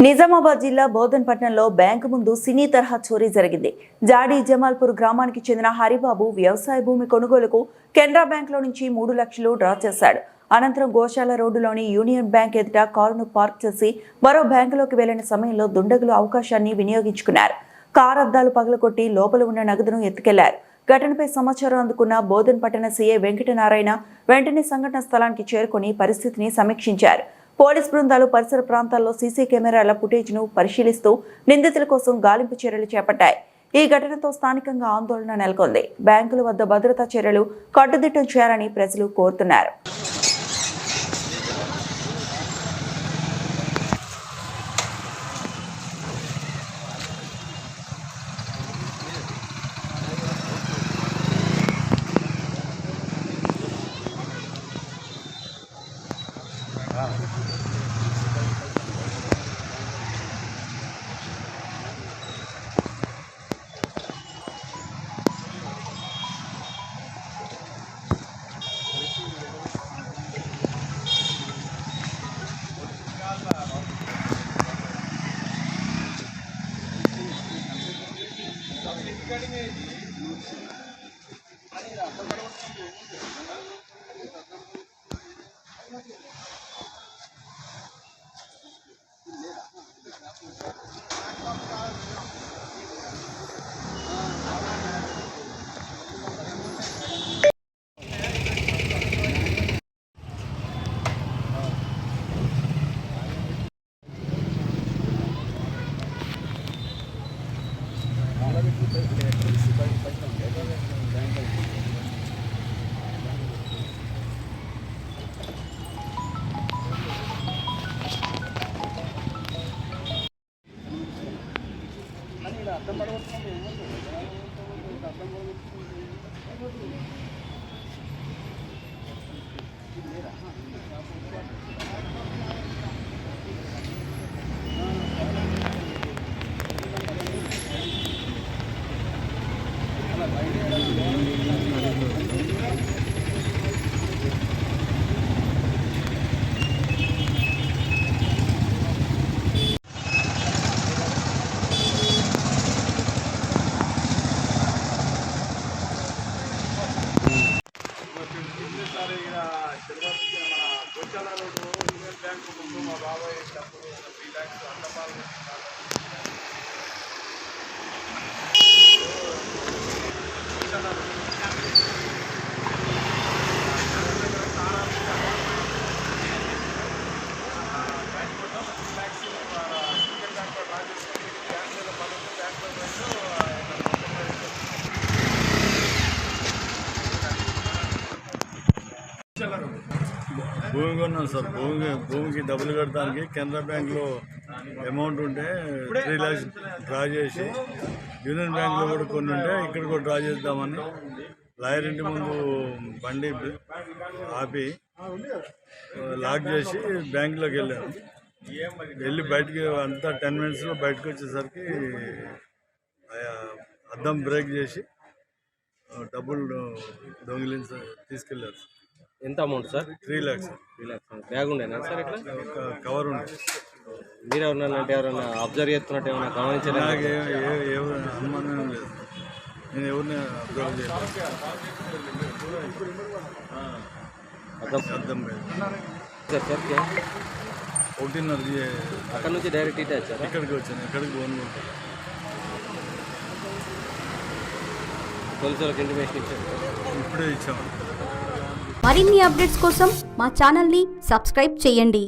నిజామాబాద్ జిల్లా బోధన్పట్నంలో బ్యాంకు ముందు సినీ తరహా చోరీ జరిగింది. జాడి జమాల్పూర్ గ్రామానికి చెందిన హరిబాబు వ్యవసాయ భూమి కొనుగోలుకు కెనరా బ్యాంకులో నుంచి 3 లక్షలు డ్రా చేశాడు. అనంతరం గోశాల రోడ్డులోని యూనియన్ బ్యాంక్ ఎదుట కారును పార్క్ చేసి మరో బ్యాంకులోకి వెళ్లిన సమయంలో దుండగులు అవకాశాన్ని వినియోగించుకున్నారు. కారు అద్దాలు పగలగొట్టి లోపల ఉన్న నగదును ఎత్తుకెళ్లారు. ఘటనపై సమాచారం అందుకున్న బోధన్పట్టణ సీఐ వెంకటనారాయణ వెంటనే సంఘటన స్థలానికి చేరుకుని పరిస్థితిని సమీక్షించారు. పోలీస్ బృందాలు పరిసర ప్రాంతాల్లో సీసీ కెమెరాల ఫుటేజ్ను పరిశీలిస్తూ నిందితుల కోసం గాలింపు చర్యలు చేపట్టాయి. ఈ ఘటనతో స్థానికంగా ఆందోళన నెలకొంది. బ్యాంకుల వద్ద భద్రతా చర్యలు కట్టుదిట్టం చేయాలని ప్రజలు కోరుతున్నారు. భూమి కొన్నాను సార్. భూమికి డబ్బులు కట్టడానికి కెనరా బ్యాంక్లో అమౌంట్ ఉంటే 3 lakhs డ్రా చేసి యూనియన్ బ్యాంక్లో కూడా కొన్ని ఉంటే ఇక్కడ కూడా డ్రా చేద్దామని లాయర్ ఇంటి ముందు బండి ఆపి లాక్ చేసి బ్యాంకులోకి వెళ్ళాను. వెళ్ళి బయటికి అంతా 10 minutesలో బయటకు వచ్చేసరికి అద్దం బ్రేక్ చేసి డబ్బులు దొంగిలించి తీసుకెళ్ళారు. ఎంత అమౌంట్ సార్? 3 lakhs. బ్యాగ్ ఉండేనా సార్? ఇట్లా ఒక కవర్ ఉంది. మీరు ఎవరన్నా అంటే ఎవరన్నా అబ్జర్వ్ చేస్తున్నట్టు ఏమైనా గమనించలేదు? నాకు ఎవరు అనుమానం లేదు. నేను ఎవరిని అబ్జర్వ్ చేయలేదు. అర్థం లేదు సార్. సార్ 1:30 అక్కడ నుంచి డైరెక్ట్ ఇటే వచ్చారు. ఇక్కడికి వచ్చాను. ఎక్కడికి పోను. పోలీసులకు ఇంటిమేషన్ ఇచ్చారు. ఇప్పుడే ఇచ్చాము. మరిన్ని అప్డేట్స్ కోసం మా ఛానల్ని సబ్స్క్రైబ్ చేయండి.